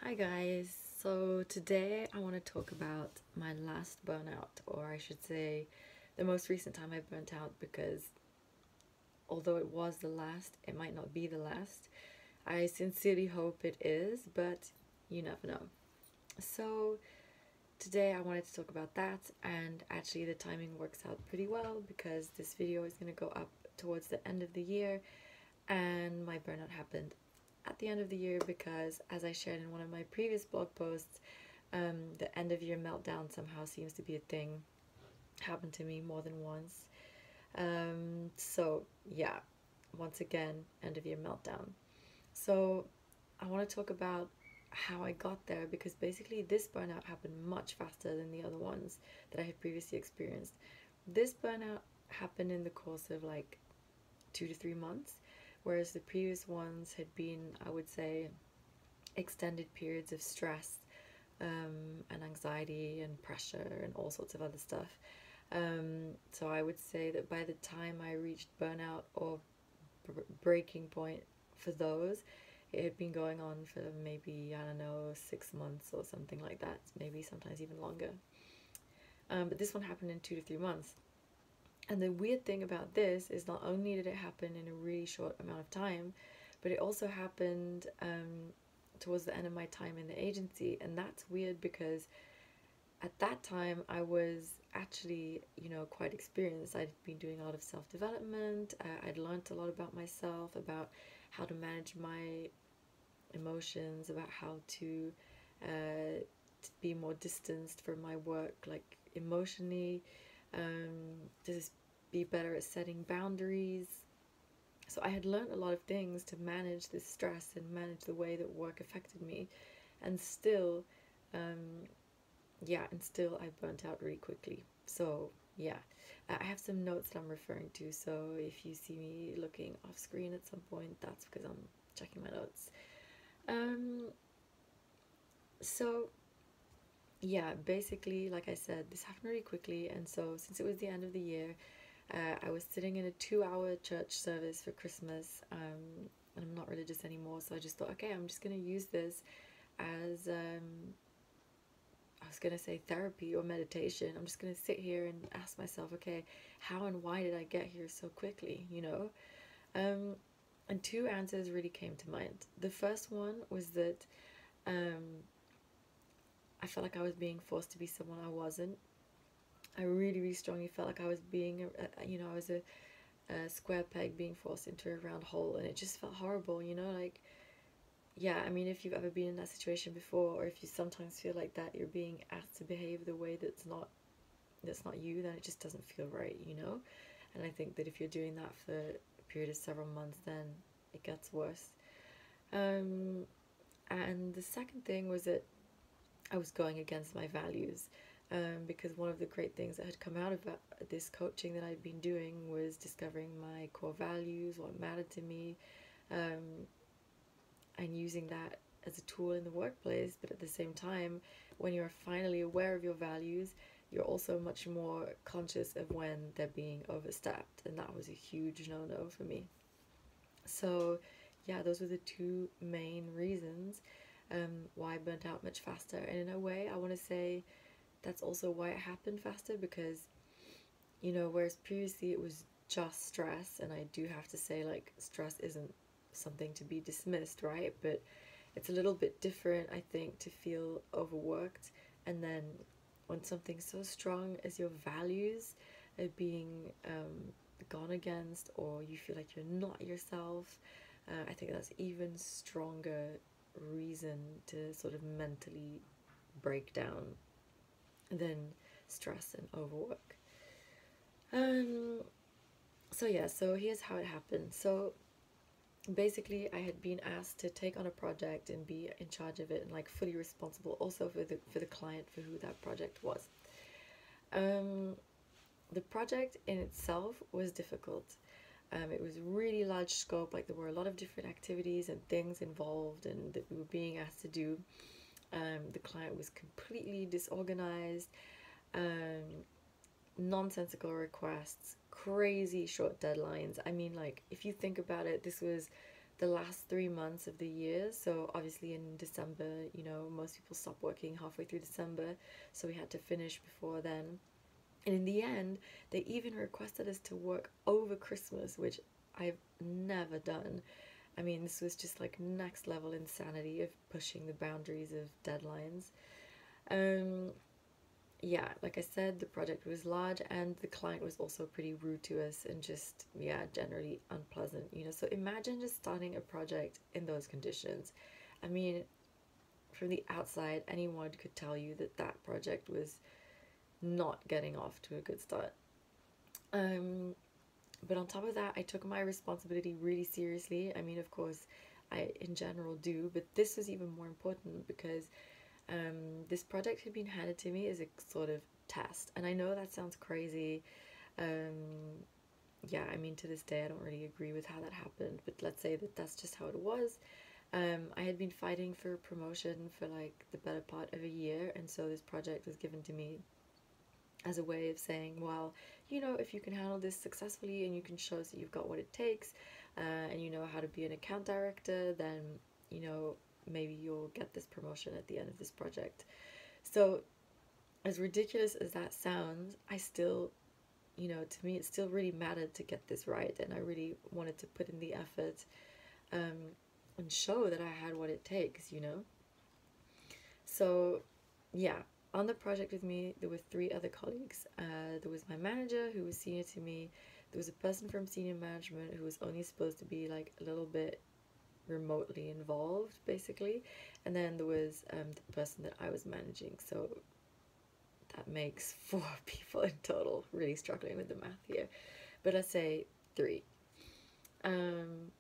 Hi guys, so today I want to talk about my last burnout, or I should say the most recent time I burnt out, because although it was the last, it might not be the last. I sincerely hope it is, but you never know. So today I wanted to talk about that, and actually the timing works out pretty well because this video is going to go up towards the end of the year, and my burnout happened at the end of the year because, as I shared in one of my previous blog posts, the end of year meltdown somehow seems to be a thing. Happened to me more than once. So yeah, once again, end of year meltdown. So I want to talk about how I got there, because basically this burnout happened much faster than the other ones that I had previously experienced. This burnout happened in the course of like 2 to 3 months, whereas the previous ones had been, I would say, extended periods of stress, and anxiety and pressure and all sorts of other stuff. So I would say that by the time I reached burnout or breaking point for those, it had been going on for maybe, I don't know, 6 months or something like that, maybe sometimes even longer. But this one happened in 2 to 3 months. And the weird thing about this is not only did it happen in a really short amount of time, but it also happened towards the end of my time in the agency. And that's weird because at that time I was actually, quite experienced. I'd been doing a lot of self-development. I'd learned a lot about myself, about how to manage my emotions, about how to be more distanced from my work, like emotionally, to just be better at setting boundaries. So I had learned a lot of things to manage this stress and manage the way that work affected me, and still, um, and still I burnt out really quickly. So yeah, I have some notes that I'm referring to. So if you see me looking off screen at some point, that's because I'm checking my notes. Um, so yeah, basically, like I said, this happened really quickly, and so since it was the end of the year, I was sitting in a 2-hour church service for Christmas, and I'm not religious anymore, so I just thought, okay, I'm just gonna use this as I was gonna say therapy or meditation. I'm just gonna sit here and ask myself, okay, how and why did I get here so quickly, Um, and two answers really came to mind. The first one was that um, I felt like I was being forced to be someone I wasn't. I really, really strongly felt like I was being, I was a square peg being forced into a round hole, and it just felt horrible, like, yeah, I mean, if you've ever been in that situation before, or if you sometimes feel like that, you're being asked to behave the way that's not you, then it just doesn't feel right. And I think that if you're doing that for a period of several months, then it gets worse. Um, and the second thing was that I was going against my values, because one of the great things that had come out of this coaching that I'd been doing was discovering my core values, what mattered to me, um, and using that as a tool in the workplace. But at the same time, when you're finally aware of your values, you're also much more conscious of when they're being overstepped, and that was a huge no-no for me. So yeah, those were the two main reasons why I burnt out much faster. And in a way, I want to say that's also why it happened faster, because, whereas previously it was just stress, and I do have to say, like, stress isn't something to be dismissed, right? But it's a little bit different, I think, to feel overworked, and then when something so strong as your values are being gone against, or you feel like you're not yourself, I think that's even stronger reason to sort of mentally break down than stress and overwork. Um, so here's how it happened. So basically, I had been asked to take on a project and be in charge of it, and like fully responsible also for the client, for who that project was. Um, the project in itself was difficult. It was really large scope, like there were a lot of different activities and things involved and that we were being asked to do. The client was completely disorganized, um, nonsensical requests, crazy short deadlines. I mean, like, if you think about it, this was the last 3 months of the year. So obviously in December, you know, most people stop working halfway through December, so we had to finish before then. And in the end, they even requested us to work over Christmas, which I've never done. I mean, this was just like next level insanity of pushing the boundaries of deadlines. Um, yeah, like I said, the project was large and the client was also pretty rude to us and just, yeah, generally unpleasant, you know. So imagine just starting a project in those conditions. I mean, from the outside, anyone could tell you that that project was not getting off to a good start. Um, but on top of that, I took my responsibility really seriously. I mean, of course, I in general do, but this was even more important because this project had been handed to me as a sort of test. And I know that sounds crazy. Um, yeah, I mean, to this day, I don't really agree with how that happened, but let's say that that's just how it was. I had been fighting for promotion for like the better part of a year, and so this project was given to me as a way of saying, well, you know, if you can handle this successfully and you can show us that you've got what it takes, and you know how to be an account director, then, you know, maybe you'll get this promotion at the end of this project. So, as ridiculous as that sounds, I still, you know, to me, it still really mattered to get this right, and I really wanted to put in the effort, um, and show that I had what it takes, you know. So, yeah, on the project with me, there were three other colleagues. There was my manager, who was senior to me. There was a person from senior management who was only supposed to be like a little bit remotely involved, basically. And then there was the person that I was managing. So that makes four people in total, really struggling with the math here. But let's say three. Um,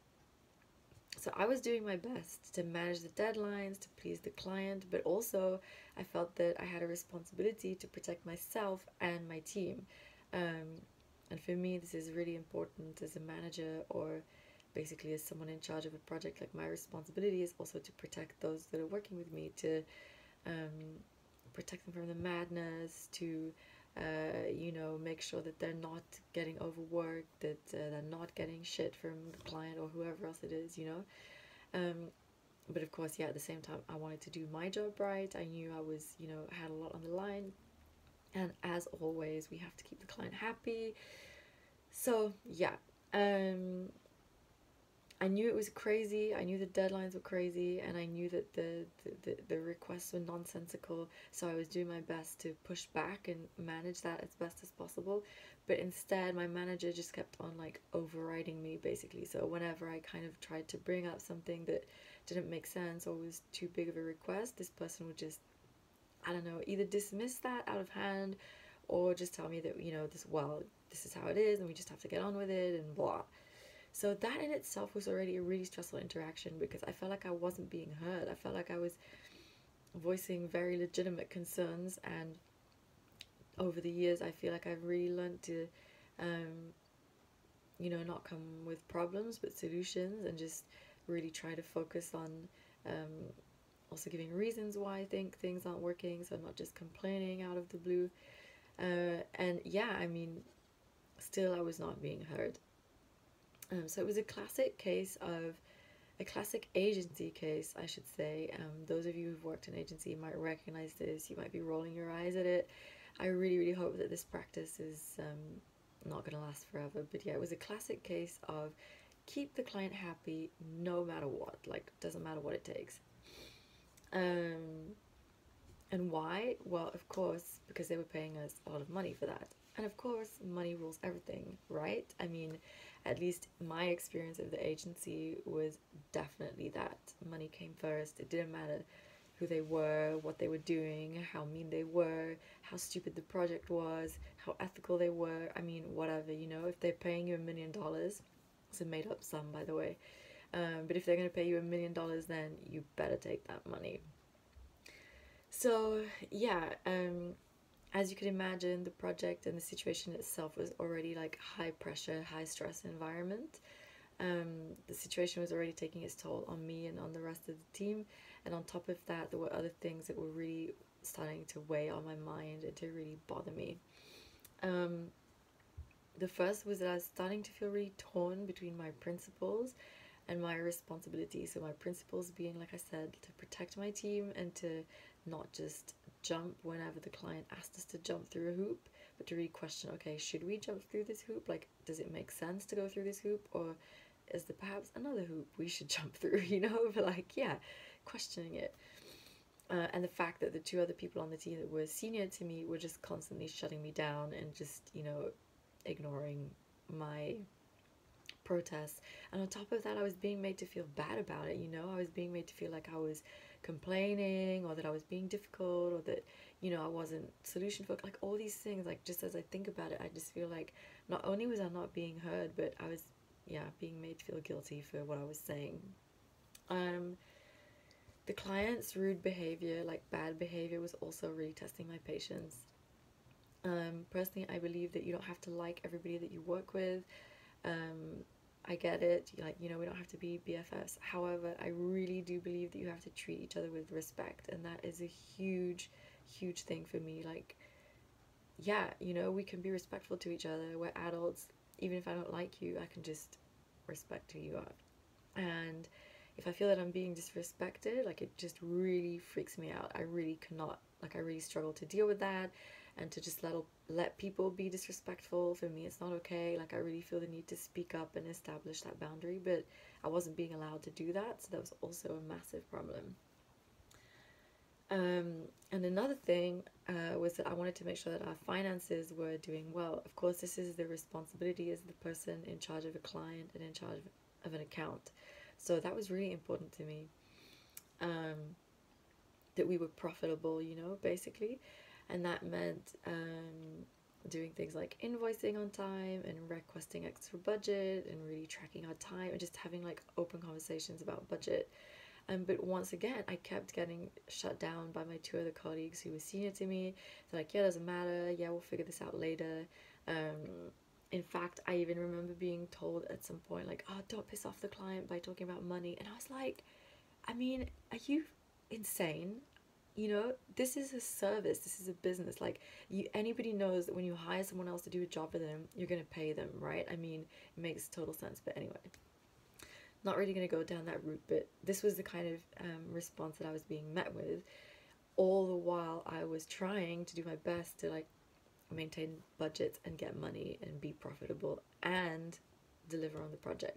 So I was doing my best to manage the deadlines, to please the client, but also I felt that I had a responsibility to protect myself and my team. And for me, this is really important as a manager or basically as someone in charge of a project. Like, my responsibility is also to protect those that are working with me, to um, protect them from the madness, to you know, make sure that they're not getting overworked, that they're not getting shit from the client or whoever else it is, you know. Um, but of course, yeah, at the same time, I wanted to do my job right. I knew I was, you know, had a lot on the line. And as always, we have to keep the client happy. So, yeah, um, I knew it was crazy. I knew the deadlines were crazy, and I knew that the requests were nonsensical. So I was doing my best to push back and manage that as best as possible. But instead, my manager just kept on like overriding me, basically. So whenever I kind of tried to bring up something that didn't make sense or was too big of a request, this person would just, I don't know, either dismiss that out of hand or just tell me that, you know, this is how it is and we just have to get on with it and blah. So that in itself was already a really stressful interaction because I felt like I wasn't being heard. I felt like I was voicing very legitimate concerns, and over the years, I feel like I've really learned to, um, you know, not come with problems but solutions, and just really try to focus on um, also giving reasons why I think things aren't working, so I'm not just complaining out of the blue. And yeah, I mean, still I was not being heard. So it was a classic agency case, I should say. Those of you who've worked in agency might recognize this. You might be rolling your eyes at it. I really, really hope that this practice is not going to last forever. But yeah, it was a classic case of keep the client happy no matter what. Like, doesn't matter what it takes. Um, and why? Well, of course, because they were paying us a lot of money for that. And of course, money rules everything, right? I mean, at least my experience of the agency was definitely that. Money came first. It didn't matter who they were, what they were doing, how mean they were, how stupid the project was, how ethical they were. I mean, whatever, you know, if they're paying you $1 million, it's a made up sum, by the way. But if they're going to pay you $1 million, then you better take that money. So, yeah, as you can imagine, the project and the situation itself was already like high pressure, high stress environment. The situation was already taking its toll on me and on the rest of the team. And on top of that, there were other things that were really starting to weigh on my mind and to really bother me. The first was that I was starting to feel really torn between my principles and my responsibility. So my principles being, like I said, to protect my team and to not just jump whenever the client asked us to jump through a hoop, but to really question, okay, should we jump through this hoop? Like, does it make sense to go through this hoop, or is there perhaps another hoop we should jump through, you know? But like, yeah, questioning it. And the fact that the two other people on the team that were senior to me were just constantly shutting me down and just, you know, ignoring my protests. And on top of that, I was being made to feel bad about it, you know? I was being made to feel like I was complaining, or that I was being difficult, or that, you know, I wasn't solution focused. Like, all these things, like, just as I think about it, I just feel like not only was I not being heard, but I was, yeah, being made to feel guilty for what I was saying. The client's rude behavior, like bad behavior, was also really testing my patience. Personally, I believe that you don't have to like everybody that you work with. I get it, like, you know, we don't have to be BFFs. However, I really do believe that you have to treat each other with respect, and that is a huge, huge thing for me. Like, yeah, you know, we can be respectful to each other. We're adults. Even if I don't like you, I can just respect who you are. And if I feel that I'm being disrespected, like, it just really freaks me out. I really cannot, like, I really struggle to deal with that, and to just let people be disrespectful. For me, it's not okay. Like, I really feel the need to speak up and establish that boundary, but I wasn't being allowed to do that, so that was also a massive problem. And another thing was that I wanted to make sure that our finances were doing well. Of course, this is the responsibility as the person in charge of a client and in charge of an account. So that was really important to me, that we were profitable, you know, basically. And that meant doing things like invoicing on time and requesting extra budget and really tracking our time and just having like open conversations about budget. But once again, I kept getting shut down by my two other colleagues who were senior to me. They're like, yeah, doesn't matter. Yeah, we'll figure this out later. In fact, I even remember being told at some point, like, oh, don't piss off the client by talking about money. And I was like, I mean, are you insane? You know, this is a service. This is a business. Like, anybody knows that when you hire someone else to do a job for them, you're going to pay them, right? I mean, it makes total sense. But anyway, not really going to go down that route, but this was the kind of response that I was being met with, all the while I was trying to do my best to like maintain budgets and get money and be profitable and deliver on the project.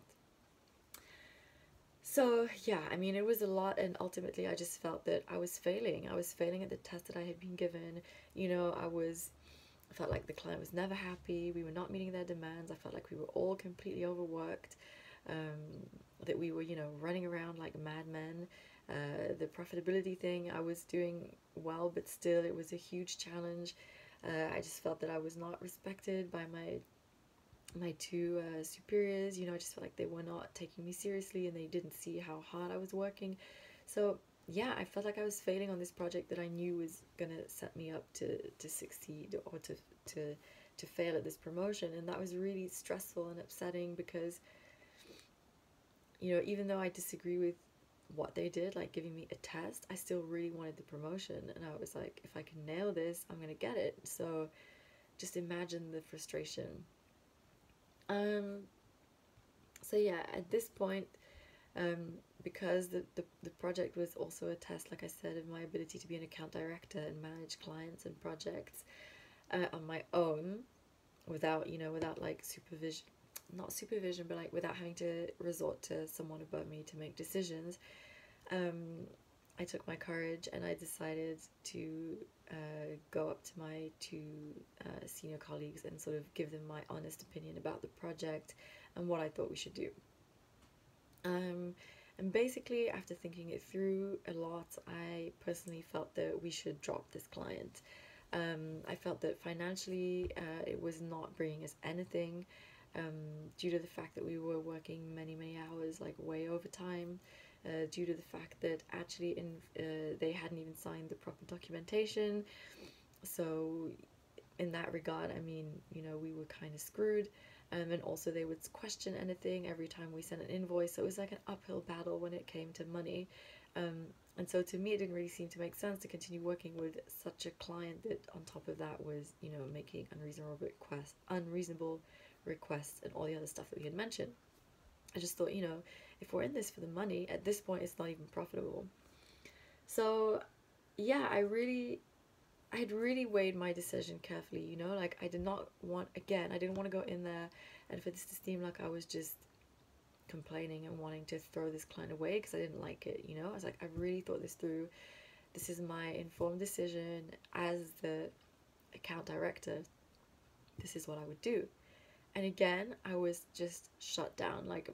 So yeah, I mean, it was a lot, and ultimately I just felt that I was failing. I was failing at the test that I had been given. You know, I felt like the client was never happy. We were not meeting their demands. I felt like we were all completely overworked. That we were, you know, running around like madmen. The profitability thing, I was doing well, but still it was a huge challenge. I just felt that I was not respected by my two superiors. You know, I just felt like they were not taking me seriously, and they didn't see how hard I was working. So yeah, I felt like I was failing on this project that I knew was gonna set me up to succeed, or to fail at this promotion. And that was really stressful and upsetting, because, you know, even though I disagree with what they did, like giving me a test, I still really wanted the promotion. And I was like, if I can nail this, I'm gonna get it. So just imagine the frustration. So yeah, at this point, because the project was also a test, like I said, of my ability to be an account director and manage clients and projects on my own, without, you know, without like supervision, not supervision, but like without having to resort to someone above me to make decisions. I took my courage and I decided to go up to my two senior colleagues and sort of give them my honest opinion about the project and what I thought we should do. And basically, after thinking it through a lot, I personally felt that we should drop this client. I felt that financially it was not bringing us anything, due to the fact that we were working many, many hours, like way over time, due to the fact that actually they hadn't even signed the proper documentation. So in that regard, I mean, you know, we were kind of screwed. And also they would question anything every time we sent an invoice, so it was like an uphill battle when it came to money. And so to me, it didn't really seem to make sense to continue working with such a client that on top of that was, you know, making unreasonable requests and all the other stuff that we had mentioned. I just thought, you know, if we're in this for the money, at this point it's not even profitable. So yeah, I had really weighed my decision carefully, you know, like I did not want, again, I didn't want to go in there and for this to seem like I was just complaining and wanting to throw this client away because I didn't like it, you know. I was like, I really thought this through. This is my informed decision as the account director. This is what I would do. And again, I was just shut down. Like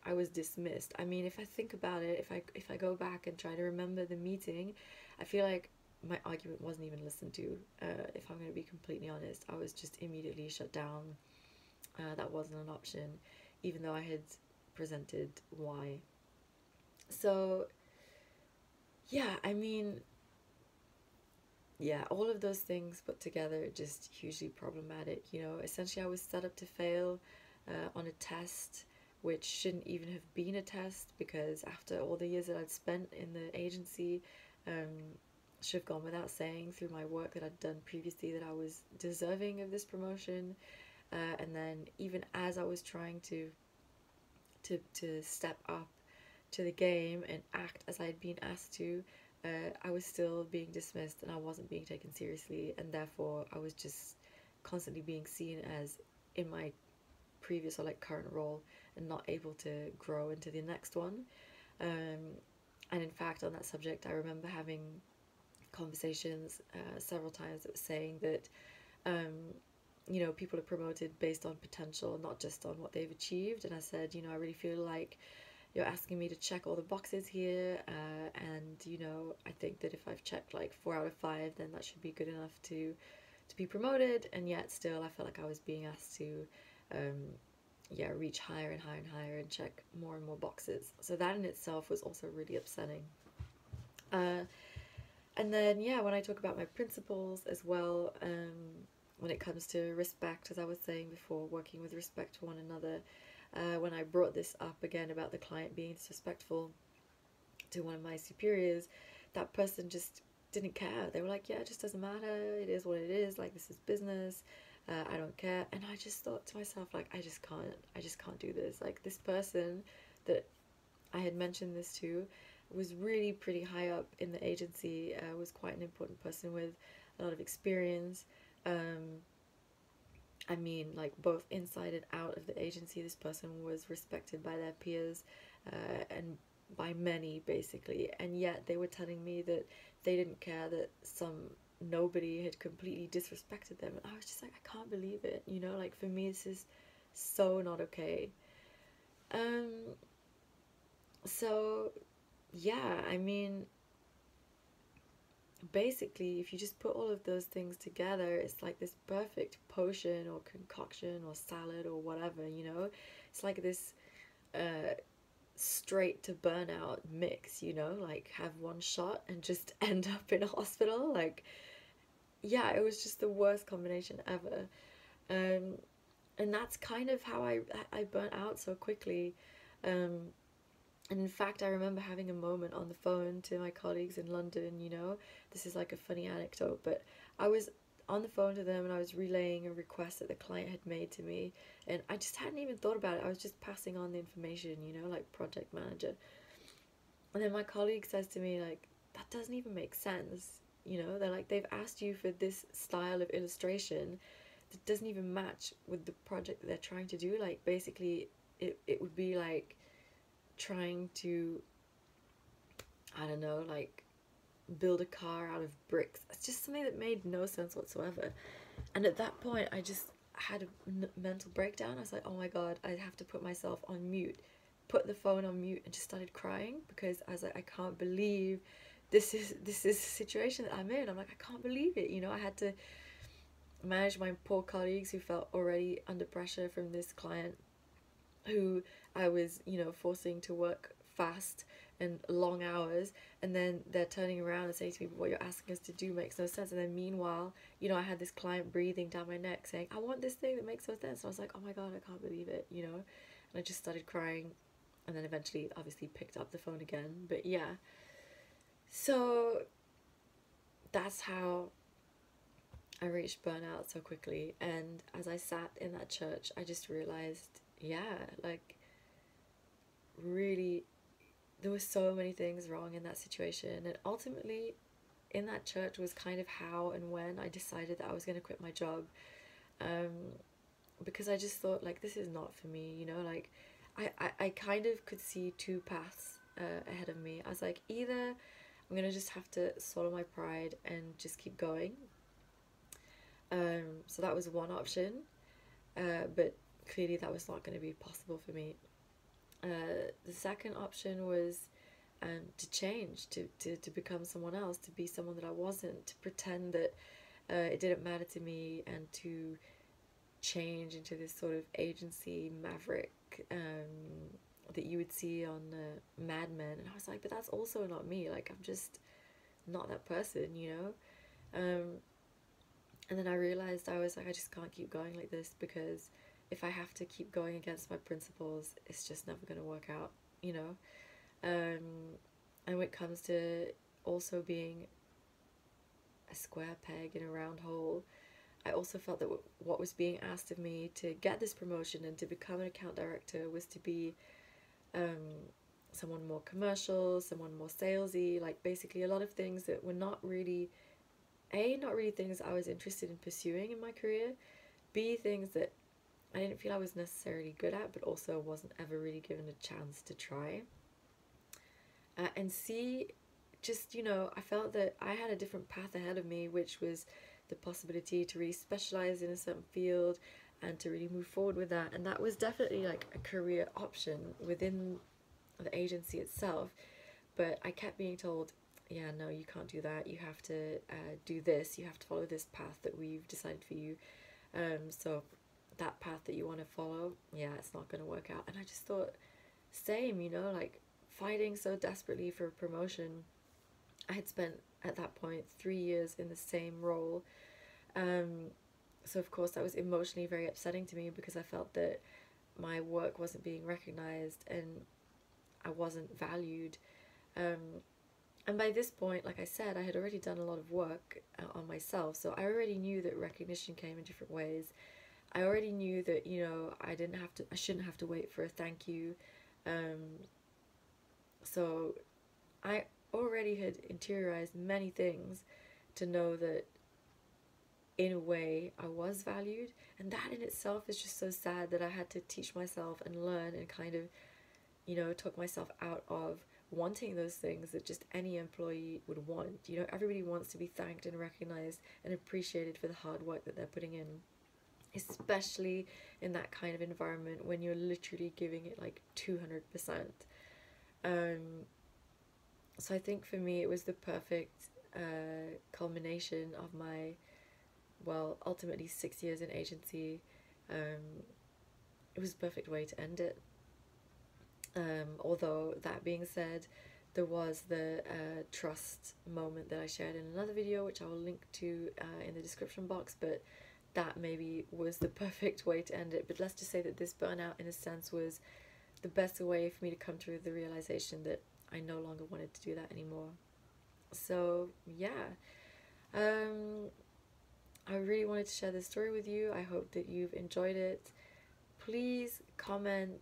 I was dismissed. I mean, if I think about it, if I go back and try to remember the meeting, I feel like my argument wasn't even listened to. If I'm going to be completely honest, I was just immediately shut down. That wasn't an option, even though I had presented why. So yeah, I mean, yeah, all of those things put together just hugely problematic. You know, essentially, I was set up to fail on a test, which shouldn't even have been a test because after all the years that I'd spent in the agency, should have gone without saying through my work that I'd done previously that I was deserving of this promotion. And then even as I was trying to step up to the game and act as I had been asked to, I was still being dismissed and I wasn't being taken seriously, and therefore I was just constantly being seen as in my previous or like current role and not able to grow into the next one. And in fact, on that subject, I remember having conversations several times that were saying that you know, people are promoted based on potential, not just on what they've achieved. And I said, you know, I really feel like you're asking me to check all the boxes here, and you know, I think that if I've checked like 4 out of 5, then that should be good enough to be promoted. And yet still I felt like I was being asked to yeah, reach higher and higher and higher and check more and more boxes. So that in itself was also really upsetting. And then yeah, when I talk about my principles as well, when it comes to respect, as I was saying before, working with respect to one another, when I brought this up again about the client being disrespectful to one of my superiors, that person just didn't care. They were like, yeah, it just doesn't matter, it is what it is, like this is business, I don't care. And I just thought to myself, like, I just can't do this. Like, this person that I had mentioned this to was really pretty high up in the agency, was quite an important person with a lot of experience. I mean, like, both inside and out of the agency, this person was respected by their peers, and by many, basically. And yet they were telling me that they didn't care that some nobody had completely disrespected them. And I was just like, I can't believe it. You know, like, for me, this is so not okay. Um, so, yeah, I mean, basically, if you just put all of those things together, it's like this perfect potion or concoction or salad or whatever, you know? It's like this straight to burnout mix, you know? Like, have one shot and just end up in a hospital. Like, yeah, it was just the worst combination ever. Um, and that's kind of how I burnt out so quickly. Um, And in fact, I remember having a moment on the phone to my colleagues in London, you know. This is like a funny anecdote, but I was on the phone to them and I was relaying a request that the client had made to me. And I just hadn't even thought about it. I was just passing on the information, you know, like project manager. And then my colleague says to me, like, that doesn't even make sense. You know, they're like, they've asked you for this style of illustration that doesn't even match with the project that they're trying to do. Like, basically, it would be like trying to, I don't know, like build a car out of bricks. It's just something that made no sense whatsoever. And at that point, I just had a mental breakdown. I was like, oh my God, I have to put myself on mute. Put the phone on mute and just started crying because I was like, I can't believe this is the situation that I'm in. I'm like, I can't believe it. You know, I had to manage my poor colleagues who felt already under pressure from this client who I was, you know, forcing to work fast and long hours, and then they're turning around and saying to me, what you're asking us to do makes no sense. And then meanwhile, you know, I had this client breathing down my neck saying, I want this thing that makes no sense. And I was like, oh my God, I can't believe it, you know. And I just started crying, and then eventually obviously picked up the phone again. But yeah, so that's how I reached burnout so quickly. And as I sat in that church, I just realized, yeah, like, really, there were so many things wrong in that situation, and ultimately in that church was kind of how and when I decided that I was going to quit my job. um, because I just thought, like, this is not for me, you know, like I kind of could see two paths ahead of me. I was like, either I'm gonna just have to swallow my pride and just keep going. So that was one option, but clearly that was not going to be possible for me. The second option was to change, to become someone else, to be someone that I wasn't, to pretend that it didn't matter to me, and to change into this sort of agency maverick that you would see on Mad Men. And I was like, but that's also not me. Like, I'm just not that person, you know? And then I realized, I was like, I just can't keep going like this, because if I have to keep going against my principles, it's just never going to work out, you know? And when it comes to also being a square peg in a round hole, I also felt that what was being asked of me to get this promotion and to become an account director was to be someone more commercial, someone more salesy, like basically a lot of things that were not really, A, not really things I was interested in pursuing in my career, B, things that I didn't feel I was necessarily good at, but also wasn't ever really given a chance to try. And C, just, you know, I felt that I had a different path ahead of me, which was the possibility to really specialize in a certain field and to really move forward with that. And that was definitely like a career option within the agency itself. But I kept being told, yeah, no, you can't do that. You have to do this. You have to follow this path that we've decided for you. So that path that you want to follow, yeah, it's not going to work out. And I just thought, same, you know, like fighting so desperately for a promotion. I had spent at that point 3 years in the same role. So of course that was emotionally very upsetting to me, because I felt that my work wasn't being recognized and I wasn't valued. And by this point, like I said, I had already done a lot of work on myself, so I already knew that recognition came in different ways. I already knew that, you know, I shouldn't have to wait for a thank you. So I already had interiorized many things to know that in a way I was valued, and that in itself is just so sad that I had to teach myself and learn and kind of, you know, took myself out of wanting those things that just any employee would want. You know, everybody wants to be thanked and recognized and appreciated for the hard work that they're putting in, especially in that kind of environment when you're literally giving it like 200%. So I think for me it was the perfect culmination of my, well, ultimately 6 years in agency. It was the perfect way to end it. Although that being said, there was the trust moment that I shared in another video, which I will link to in the description box, but that maybe was the perfect way to end it. But let's just say that this burnout, in a sense, was the best way for me to come to the realization that I no longer wanted to do that anymore. So yeah, I really wanted to share this story with you. I hope that you've enjoyed it. Please comment,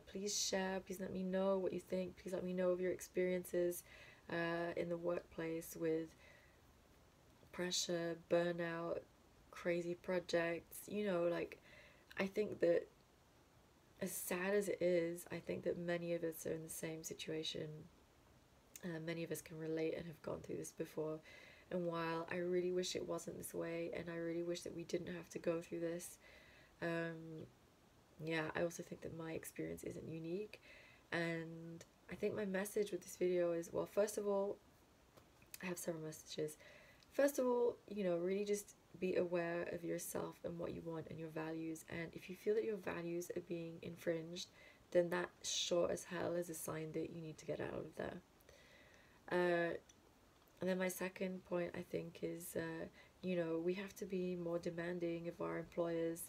please share, please let me know what you think, please let me know of your experiences in the workplace with pressure, burnout, crazy projects, you know, like, I think that as sad as it is, I think that many of us are in the same situation. Many of us can relate and have gone through this before. And while I really wish it wasn't this way, and I really wish that we didn't have to go through this, yeah, I also think that my experience isn't unique. And I think my message with this video is, well, first of all, I have several messages. First of all, you know, really just be aware of yourself and what you want and your values. And if you feel that your values are being infringed, then that sure as hell is a sign that you need to get out of there. And then my second point, I think, is, you know, we have to be more demanding of our employers.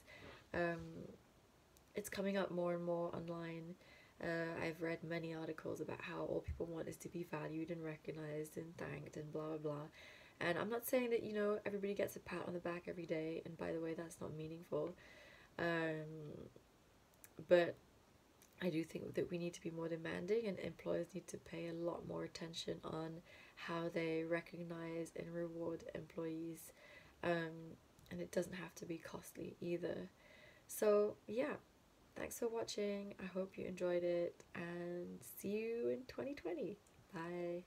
It's coming up more and more online. I've read many articles about how all people want is to be valued and recognized and thanked and blah blah blah. And I'm not saying that, you know, everybody gets a pat on the back every day, and by the way, that's not meaningful. But I do think that we need to be more demanding, and employers need to pay a lot more attention on how they recognize and reward employees. And it doesn't have to be costly either. So, yeah, thanks for watching. I hope you enjoyed it, and see you in 2020. Bye.